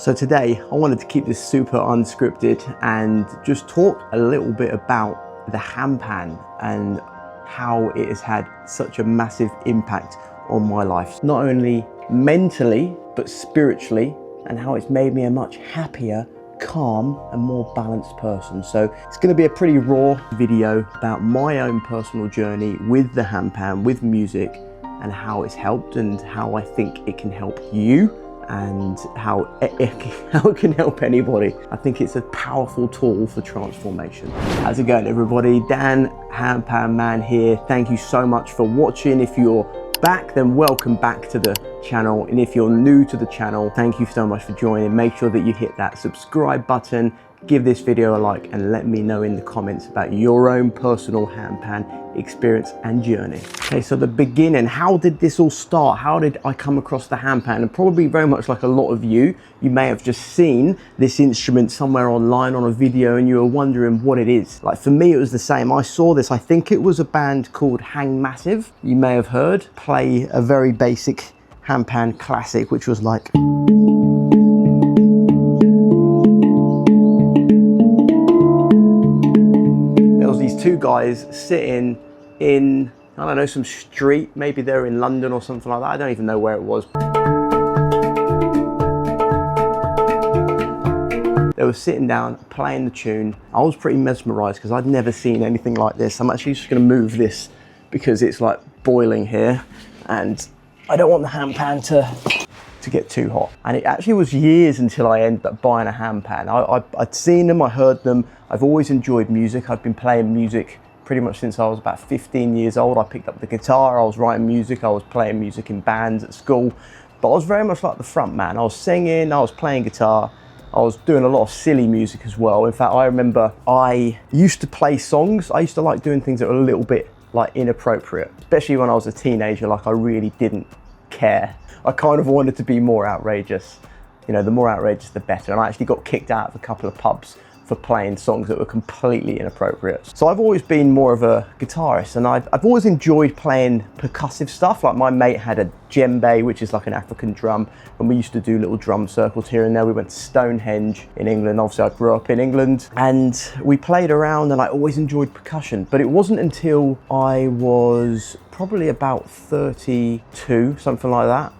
So today I wanted to keep this super unscripted and just talk a little bit about the handpan and how it has had such a massive impact on my life, not only mentally but spiritually, and how it's made me a much happier, calm and more balanced person. So it's going to be a pretty raw video about my own personal journey with the handpan, with music, and how it's helped and how I think it can help you and how it can help anybody. I think it's a powerful tool for transformation. How's it going, everybody? Dan, Handpan Man here. Thank you so much for watching. If you're back, then welcome back to the channel. And if you're new to the channel, thank you so much for joining. Make sure that you hit that subscribe button, give this video a like, and let me know in the comments about your own personal handpan experience and journey. Okay, so the beginning, how did this all start? How did I come across the handpan? And probably very much like a lot of you may have just seen this instrument somewhere online on a video and you were wondering what it is. Like for me, it was the same. I saw this, I think it was a band called Hang Massive, you may have heard, play a very basic handpan classic, which was like, there was these two guys sitting in, I don't know, some street, maybe they're in London or something like that. I don't even know where it was. They were sitting down playing the tune. I was pretty mesmerized because I'd never seen anything like this. I'm actually just going to move this because it's like boiling here and I don't want the handpan to get too hot. And it actually was years until I ended up buying a handpan. I'd seen them, I heard them. I've always enjoyed music. I've been playing music pretty much since I was about 15 years old. I picked up the guitar, I was writing music, I was playing music in bands at school, but I was very much like the front man. I was singing, I was playing guitar, I was doing a lot of silly music as well. In fact, I remember I used to play songs. I used to like doing things that were a little bit like inappropriate, especially when I was a teenager. Like I really didn't care. I kind of wanted to be more outrageous. You know, the more outrageous, the better. And I actually got kicked out of a couple of pubs for playing songs that were completely inappropriate. So I've always been more of a guitarist, and I've always enjoyed playing percussive stuff. Like my mate had a djembe, which is like an African drum, and we used to do little drum circles here and there. We went to Stonehenge in England. Obviously I grew up in England, and we played around, and I always enjoyed percussion. But it wasn't until I was probably about 32, something like that.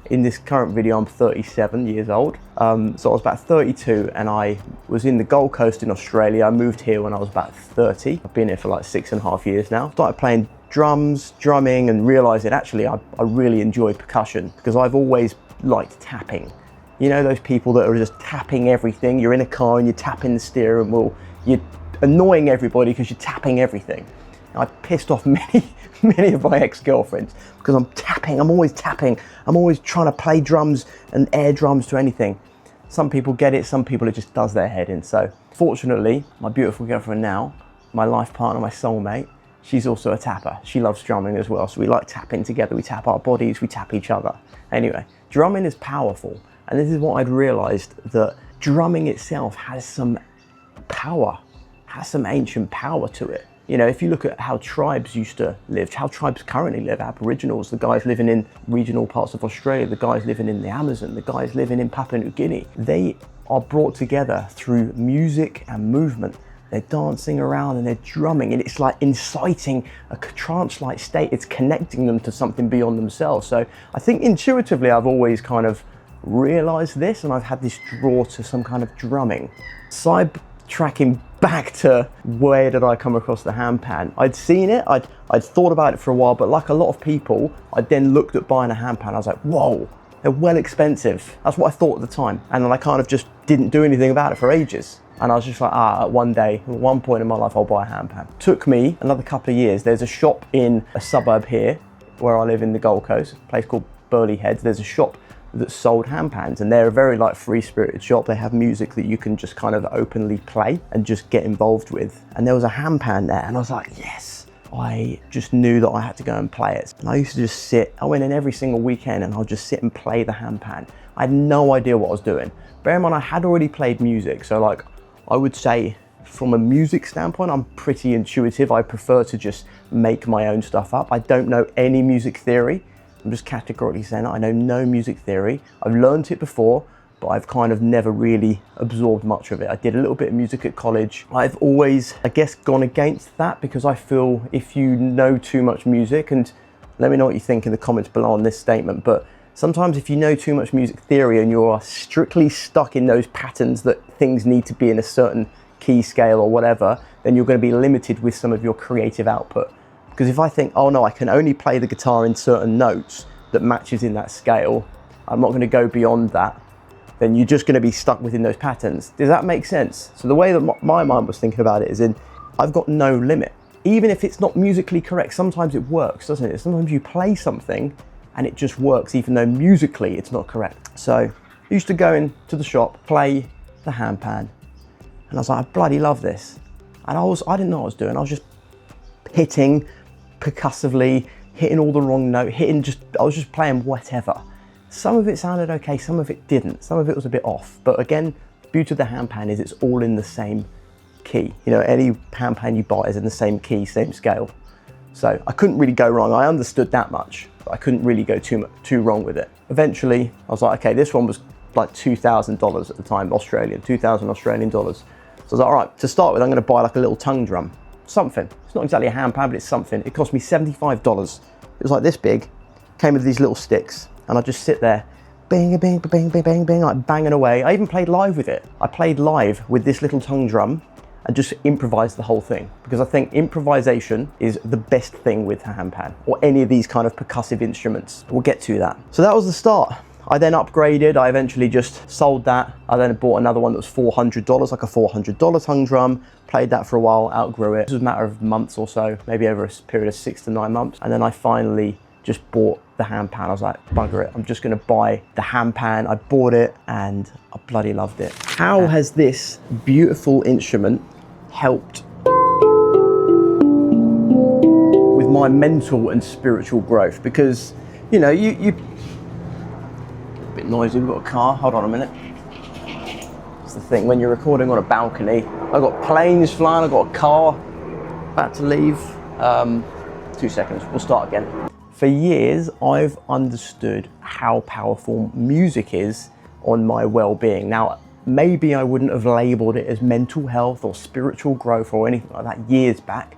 In this current video, I'm 37 years old. So I was about 32 and I was in the Gold Coast in Australia. I moved here when I was about 30. I've been here for like 6.5 years now. Started playing drums, drumming, and realized that actually I really enjoy percussion because I've always liked tapping. You know, those people that are just tapping everything. You're in a car and you're tapping the steering wheel. You're annoying everybody because you're tapping everything. I pissed off many of my ex-girlfriends because I'm tapping, I'm always tapping. I'm always trying to play drums and air drums to anything. Some people get it, some people it just does their head in. So fortunately, my beautiful girlfriend now, my life partner, my soulmate, she's also a tapper. She loves drumming as well. So we like tapping together. We tap our bodies, we tap each other. Anyway, drumming is powerful. And this is what I'd realized, that drumming itself has some power, has some ancient power to it. You know, if you look at how tribes used to live, how tribes currently live, Aboriginals, the guys living in regional parts of Australia, the guys living in the Amazon, the guys living in Papua New Guinea, they are brought together through music and movement. They're dancing around and they're drumming, and it's like inciting a trance-like state. It's connecting them to something beyond themselves. So I think intuitively I've always kind of realized this, and I've had this draw to some kind of drumming. Tracking back to where did I come across the handpan? I'd seen it, I'd thought about it for a while, but like a lot of people, I then looked at buying a handpan. I was like, whoa, they're well expensive. That's what I thought at the time. And then I kind of just didn't do anything about it for ages. And I was just like, at one point in my life, I'll buy a handpan. Took me another couple of years. There's a shop in a suburb here where I live in the Gold Coast, a place called Burleigh Heads. There's a shop that sold handpans, and they're a very like free-spirited shop. They have music that you can just kind of openly play and just get involved with. And there was a handpan there, and I was like, yes. I just knew that I had to go and play it. And I used to just sit, I went in every single weekend and I'll just sit and play the handpan. I had no idea what I was doing. Bear in mind, I had already played music. So like, I would say from a music standpoint, I'm pretty intuitive. I prefer to just make my own stuff up. I don't know any music theory. I'm just categorically saying that I know no music theory. I've learned it before, but I've kind of never really absorbed much of it. I did a little bit of music at college. I've always, I guess, gone against that because I feel if you know too much music, and let me know what you think in the comments below on this statement, but sometimes if you know too much music theory and you're strictly stuck in those patterns that things need to be in a certain key scale or whatever, then you're going to be limited with some of your creative output. Because if I think, oh no, I can only play the guitar in certain notes that matches in that scale, I'm not going to go beyond that, then you're just going to be stuck within those patterns. Does that make sense? So the way that my mind was thinking about it is I've got no limit. Even if it's not musically correct, sometimes it works, doesn't it? Sometimes you play something and it just works even though musically it's not correct. So I used to go into the shop, play the handpan, and I was like, I bloody love this. And I didn't know what I was doing. I was just hitting percussively, hitting all the wrong note, I was just playing whatever. Some of it sounded okay, some of it didn't. Some of it was a bit off. But again, the beauty of the handpan is it's all in the same key. You know, any handpan you buy is in the same key, same scale. So I couldn't really go wrong. I understood that much, but I couldn't really go too wrong with it. Eventually, I was like, okay, this one was like $2,000 at the time, 2,000 Australian dollars. So I was like, all right, to start with, I'm gonna buy like a little tongue drum, something. It's not exactly a handpan, but it's something. It cost me $75. It was like this big, came with these little sticks, and I'd just sit there, bang, bang, bang, bang, bang, bang, like banging away. I even played live with it. I played live with this little tongue drum and just improvised the whole thing, because I think improvisation is the best thing with a handpan or any of these kind of percussive instruments. We'll get to that. So that was the start. I then upgraded. I eventually just sold that. I then bought another one that was $400, like a $400 tongue drum. Played that for a while, outgrew it. It was a matter of months or so, maybe over a period of 6 to 9 months. And then I finally just bought the handpan. I was like, bugger it, I'm just gonna buy the handpan. I bought it and I bloody loved it. How has this beautiful instrument helped with my mental and spiritual growth? Because, you know, you a bit noisy, we've got a car, hold on a minute. It's the thing, when you're recording on a balcony, I've got planes flying, I've got a car about to leave. 2 seconds, we'll start again. For years, I've understood how powerful music is on my well-being. Now, maybe I wouldn't have labeled it as mental health or spiritual growth or anything like that years back.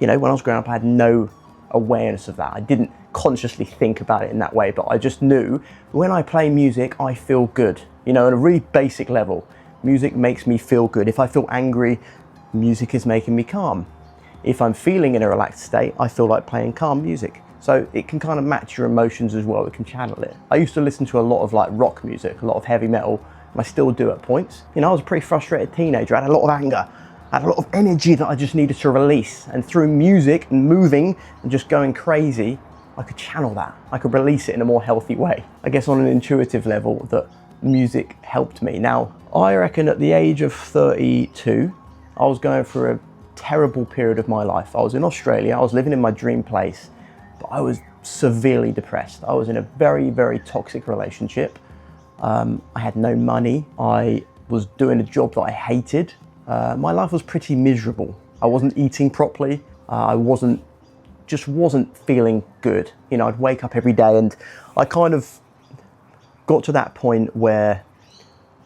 You know, when I was growing up, I had no awareness of that. I didn't consciously think about it in that way, but I just knew when I play music, I feel good. You know, on a really basic level, music makes me feel good. If I feel angry, music is making me calm. If I'm feeling in a relaxed state, I feel like playing calm music. So it can kind of match your emotions as well, it can channel it. I used to listen to a lot of like rock music, a lot of heavy metal, and I still do at points. You know, I was a pretty frustrated teenager, I had a lot of anger, I had a lot of energy that I just needed to release. And through music and moving and just going crazy, I could channel that. I could release it in a more healthy way. I guess on an intuitive level that music helped me. Now, I reckon at the age of 32, I was going through a terrible period of my life. I was in Australia, I was living in my dream place, but I was severely depressed. I was in a very, very toxic relationship. I had no money. I was doing a job that I hated. My life was pretty miserable. I wasn't eating properly. I just wasn't feeling good. You know, I'd wake up every day and I kind of got to that point where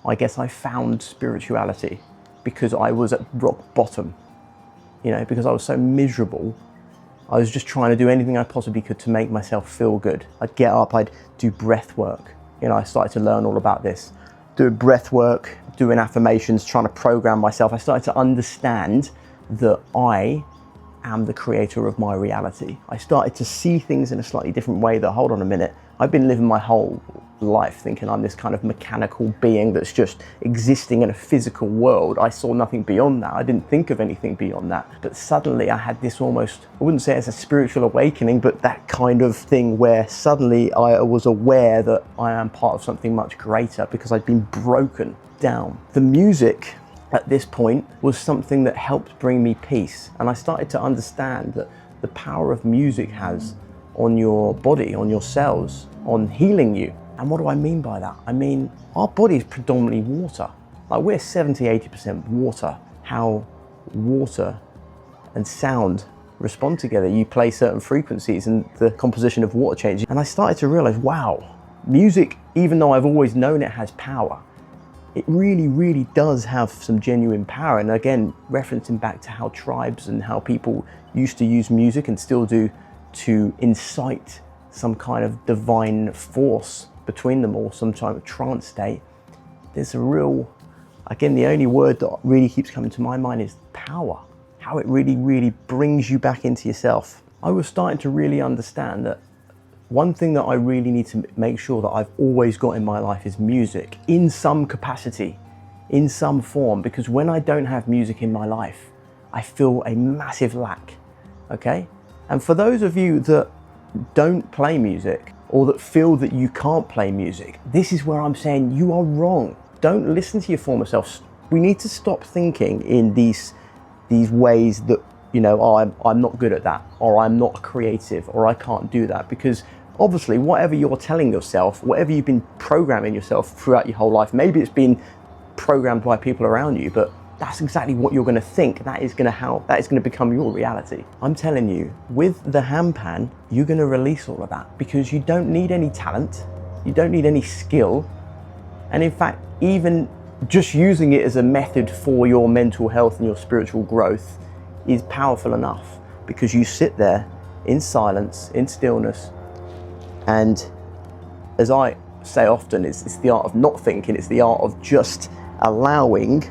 I guess I found spirituality because I was at rock bottom. You know, because I was so miserable. I was just trying to do anything I possibly could to make myself feel good. I'd get up, I'd do breath work. You know, I started to learn all about this. Doing breath work, doing affirmations, trying to program myself. I started to understand that I am the creator of my reality. I started to see things in a slightly different way that, hold on a minute, I've been living my whole life thinking I'm this kind of mechanical being that's just existing in a physical world. I saw nothing beyond that. I didn't think of anything beyond that. But suddenly I had this almost, I wouldn't say it's a spiritual awakening, but that kind of thing where suddenly I was aware that I am part of something much greater because I'd been broken down. The music at this point was something that helped bring me peace. And I started to understand that the power of music has on your body, on your cells, on healing you. And what do I mean by that? I mean, our body is predominantly water. Like we're 70–80% water. How water and sound respond together. You play certain frequencies and the composition of water changes. And I started to realize, wow, music, even though I've always known it has power, it really, really does have some genuine power. And again, referencing back to how tribes and how people used to use music and still do to incite some kind of divine force between them, or some type of trance state. There's a real, again, the only word that really keeps coming to my mind is power. How it really, really brings you back into yourself. I was starting to really understand that one thing that I really need to make sure that I've always got in my life is music in some capacity, in some form, because when I don't have music in my life, I feel a massive lack, okay? And for those of you that don't play music, or that feel that you can't play music, this is where I'm saying you are wrong. Don't listen to your former self. We need to stop thinking in these ways that, you know, oh, I'm not good at that, or I'm not creative, or I can't do that, because obviously whatever you're telling yourself, whatever you've been programming yourself throughout your whole life, maybe it's been programmed by people around you, but that's exactly what you're going to think. That is going to become your reality. I'm telling you, with the handpan, you're going to release all of that, because you don't need any talent, you don't need any skill, and in fact, even just using it as a method for your mental health and your spiritual growth is powerful enough, because you sit there in silence, in stillness, and as I say often, it's the art of not thinking. It's the art of just allowing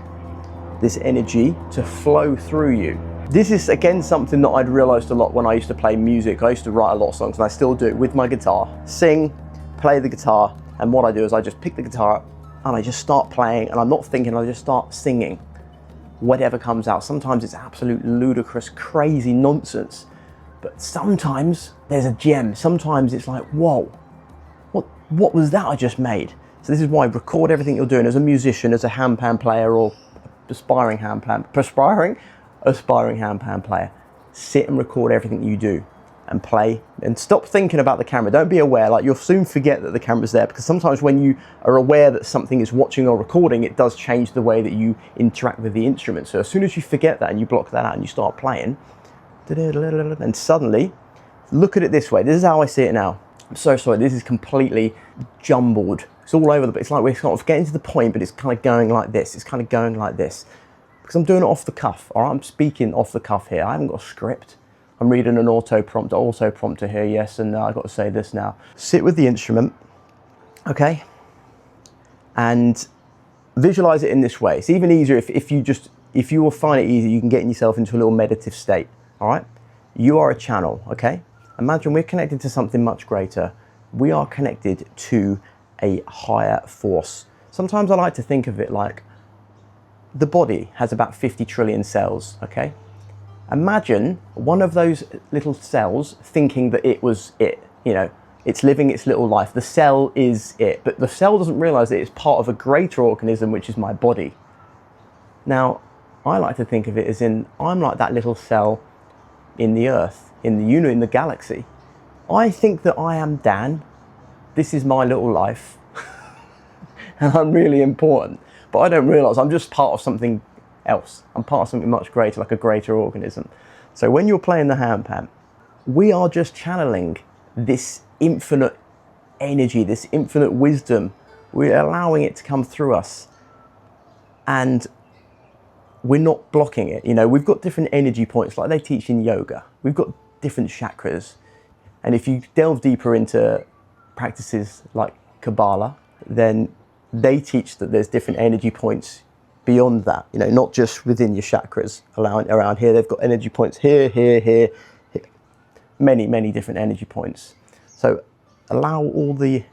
this energy to flow through you. This is again something that I'd realized a lot when I used to play music. I used to write a lot of songs, and I still do it with my guitar. Sing, play the guitar, and what I do is I just pick the guitar up and I just start playing, and I'm not thinking, I just start singing whatever comes out. Sometimes it's absolute ludicrous, crazy nonsense, but sometimes there's a gem. Sometimes it's like, whoa, what was that I just made? So this is why record everything you're doing as a musician, as a handpan player, or aspiring handpan player. Sit and record everything you do and play, and stop thinking about the camera. Don't be aware, like you'll soon forget that the camera's there, because sometimes when you are aware that something is watching or recording, it does change the way that you interact with the instrument. So as soon as you forget that and you block that out and you start playing, and suddenly, look at it this way. This is how I see it now. I'm so sorry, this is completely jumbled. It's all over the place. It's like we're kind of getting to the point, but it's kind of going like this. It's kind of going like this. Because I'm doing it off the cuff, all right? I'm speaking off the cuff here. I haven't got a script. I'm reading an auto-prompter here, yes, and I've got to say this now. Sit with the instrument, okay? And visualize it in this way. It's even easier if you will find it easy, you can get yourself into a little meditative state, all right? You are a channel, okay? Imagine we're connected to something much greater. We are connected to a higher force. Sometimes I like to think of it like the body has about 50 trillion cells, okay? Imagine one of those little cells thinking that it was it, you know, it's living its little life. The cell is it, but the cell doesn't realize that it's part of a greater organism, which is my body. Now, I like to think of it as I'm like that little cell in the earth, in the galaxy. I think that I am Dan. This is my little life. And I'm really important, but I don't realize I'm just part of something else. I'm part of something much greater, like a greater organism. So when you're playing the handpan, we are just channeling this infinite energy, this infinite wisdom. We're allowing it to come through us, and we're not blocking it. You know, we've got different energy points like they teach in yoga. We've got different chakras. And if you delve deeper into practices like Kabbalah, then they teach that there's different energy points beyond that, you know, not just within your chakras. Around here, they've got energy points here, here, many different energy points. So allow all the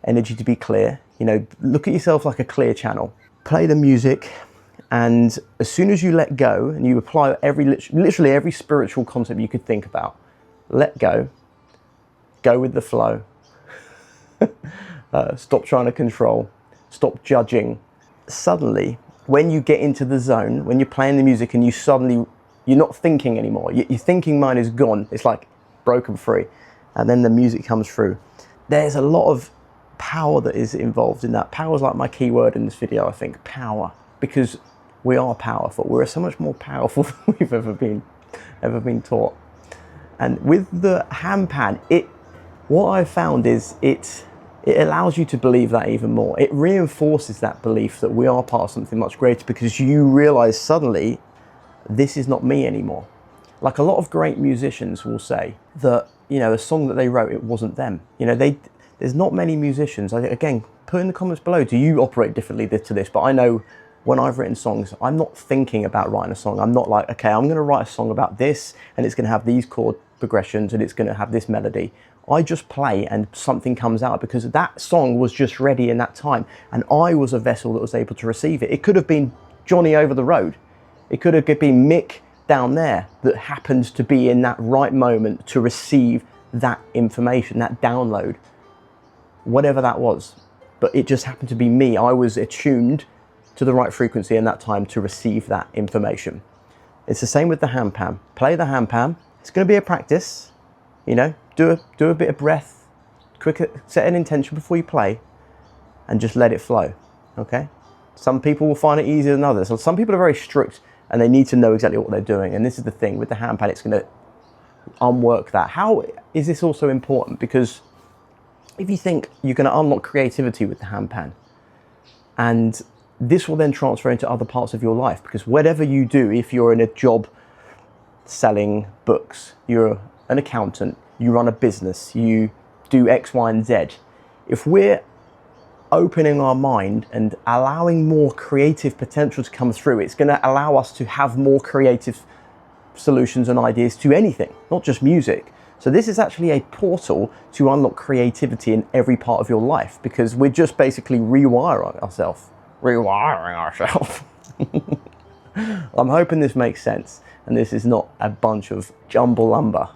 energy to be clear. You know, look at yourself like a clear channel. Play the music, and as soon as you let go and you apply literally every spiritual concept you could think about, let go, go with the flow. Stop trying to control, stop judging. Suddenly, when you get into the zone, when you're playing the music and you're not thinking anymore, your thinking mind is gone. It's like broken free, and then the music comes through. There's a lot of power that is involved in that. Power is like my key word in this video, I think, power, because we are powerful. We're so much more powerful than we've ever been taught. And with the handpan, what I've found is it allows you to believe that even more. It reinforces that belief that we are part of something much greater, because you realize suddenly, this is not me anymore. Like a lot of great musicians will say that, you know, a song that they wrote, it wasn't them. You know, there's not many musicians. Again, put in the comments below, do you operate differently to this? But I know when I've written songs, I'm not thinking about writing a song. I'm not like, okay, I'm going to write a song about this, and it's going to have these chord progressions, and it's going to have this melody. I just play and something comes out, because that song was just ready in that time, and I was a vessel that was able to receive it. It could have been Johnny over the road. It could have been Mick down there that happened to be in that right moment to receive that information, that download, whatever that was. But it just happened to be me. I was attuned to the right frequency in that time to receive that information. It's the same with the handpan. Play the handpan. It's going to be a practice, you know, do a bit of breath, set an intention before you play, and just let it flow, okay? Some people will find it easier than others. So some people are very strict and they need to know exactly what they're doing. And this is the thing with the handpan, it's going to unwork that. How is this also important? Because if you think you're going to unlock creativity with the handpan, and this will then transfer into other parts of your life, because whatever you do, if you're in a job selling books, you're an accountant, you run a business, you do X, Y, and Z. If we're opening our mind and allowing more creative potential to come through, it's going to allow us to have more creative solutions and ideas to anything, not just music. So this is actually a portal to unlock creativity in every part of your life, because we're just basically rewiring ourselves. I'm hoping this makes sense and this is not a bunch of jumble lumber.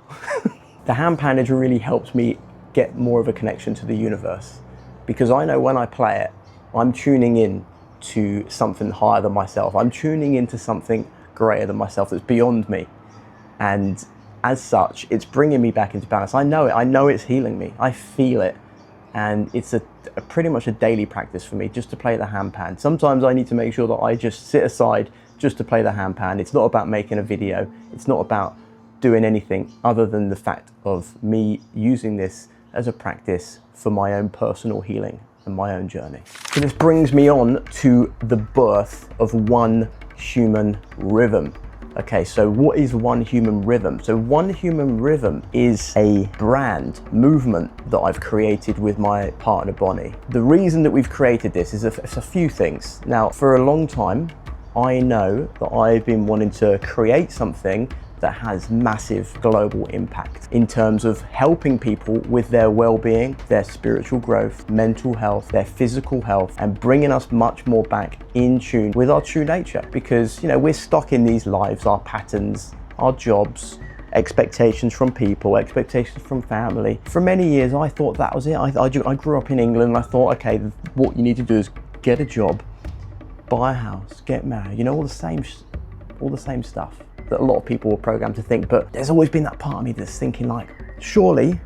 The handpan has really helped me get more of a connection to the universe, because I know when I play it, I'm tuning in to something higher than myself. I'm tuning into something greater than myself that's beyond me. And as such, it's bringing me back into balance. I know it. I know it's healing me. I feel it. And it's pretty much a daily practice for me just to play the handpan. Sometimes I need to make sure that I just sit aside just to play the handpan. It's not about making a video. It's not about doing anything other than the fact of me using this as a practice for my own personal healing and my own journey. So this brings me on to the birth of One Human Rhythm. Okay, so what is One Human Rhythm? So One Human Rhythm is a brand movement that I've created with my partner Bonnie. The reason that we've created this is a few things. Now, for a long time, I know that I've been wanting to create something that has massive global impact in terms of helping people with their well-being, their spiritual growth, mental health, their physical health, and bringing us much more back in tune with our true nature. Because, you know, we're stuck in these lives, our patterns, our jobs, expectations from people, expectations from family. For many years, I thought that was it. I grew up in England and I thought, okay, what you need to do is get a job, buy a house, get married, you know, all the same stuff that a lot of people were programmed to think. But there's always been that part of me that's thinking like, surely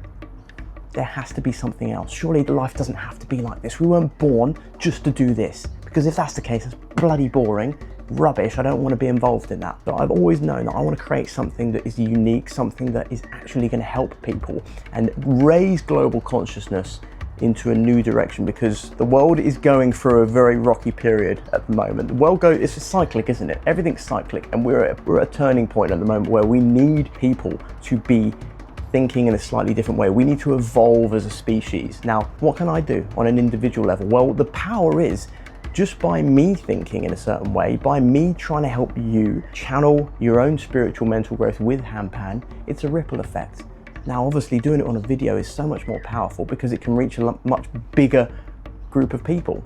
there has to be something else. Surely life doesn't have to be like this. We weren't born just to do this, because if that's the case, it's bloody boring, rubbish. I don't want to be involved in that. But I've always known that I want to create something that is unique, something that is actually going to help people and raise global consciousness into a new direction, because the world is going through a very rocky period at the moment. The world it's cyclic, isn't it? Everything's cyclic, and we're at a turning point at the moment where we need people to be thinking in a slightly different way. We need to evolve as a species. Now, what can I do on an individual level? Well, the power is just by me thinking in a certain way, by me trying to help you channel your own spiritual mental growth with Handpan, it's a ripple effect. Now, obviously, doing it on a video is so much more powerful because it can reach a much bigger group of people.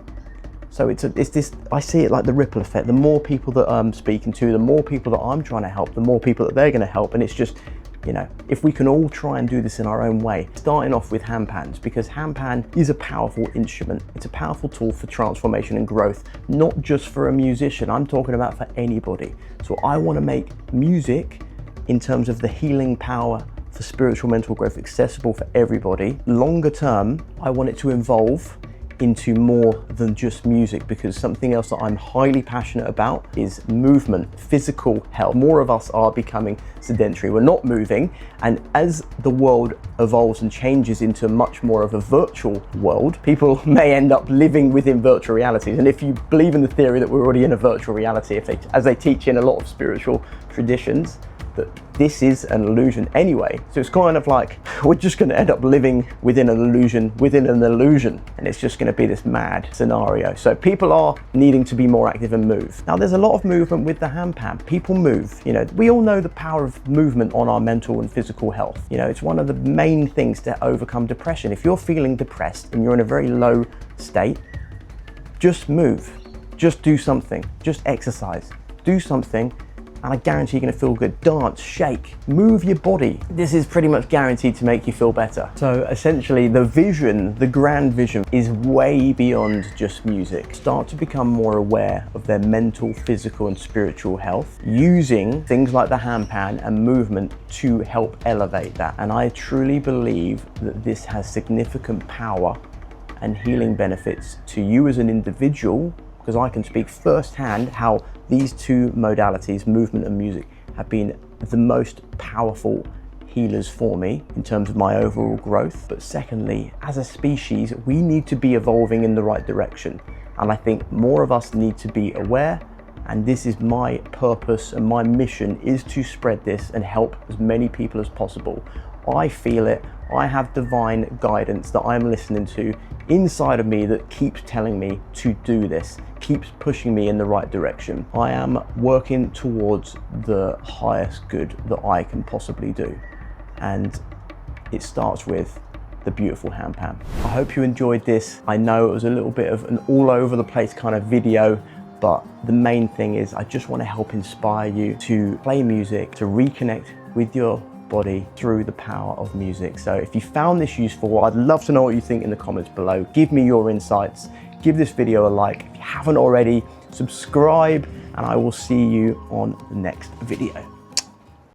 So it's this, I see it like the ripple effect. The more people that I'm speaking to, the more people that I'm trying to help, the more people that they're going to help. And it's just, you know, if we can all try and do this in our own way, starting off with handpans, because handpan is a powerful instrument. It's a powerful tool for transformation and growth, not just for a musician. I'm talking about for anybody. So I want to make music in terms of the healing power for spiritual mental growth accessible for everybody. Longer term, I want it to evolve into more than just music, because something else that I'm highly passionate about is movement, physical health. More of us are becoming sedentary. We're not moving. And as the world evolves and changes into much more of a virtual world, people may end up living within virtual realities. And if you believe in the theory that we're already in a virtual reality, as they teach in a lot of spiritual traditions, that this is an illusion anyway. So it's kind of like we're just going to end up living within an illusion within an illusion, and it's just going to be this mad scenario. So people are needing to be more active and move. Now there's a lot of movement with the handpan. People move. You know, we all know the power of movement on our mental and physical health. You know, it's one of the main things to overcome depression. If you're feeling depressed and you're in a very low state, just move. Just do something. Just exercise. Do something, and I guarantee you're going to feel good. Dance, shake, move your body. This is pretty much guaranteed to make you feel better. So essentially the vision, the grand vision, is way beyond just music. Start to become more aware of their mental, physical and spiritual health, using things like the handpan and movement to help elevate that. And I truly believe that this has significant power and healing benefits to you as an individual, because I can speak firsthand how these two modalities, movement and music, have been the most powerful healers for me in terms of my overall growth. But secondly, as a species, we need to be evolving in the right direction. And I think more of us need to be aware, and this is my purpose and my mission, is to spread this and help as many people as possible. I feel it. I have divine guidance that I'm listening to inside of me that keeps telling me to do this, keeps pushing me in the right direction. I am working towards the highest good that I can possibly do. And it starts with the beautiful handpan. I hope you enjoyed this. I know it was a little bit of an all over the place kind of video, but the main thing is I just want to help inspire you to play music, to reconnect with your body through the power of music. So if you found this useful, I'd love to know what you think in the comments below. Give me your insights. Give this video a like. If you haven't already, subscribe, and I will see you on the next video.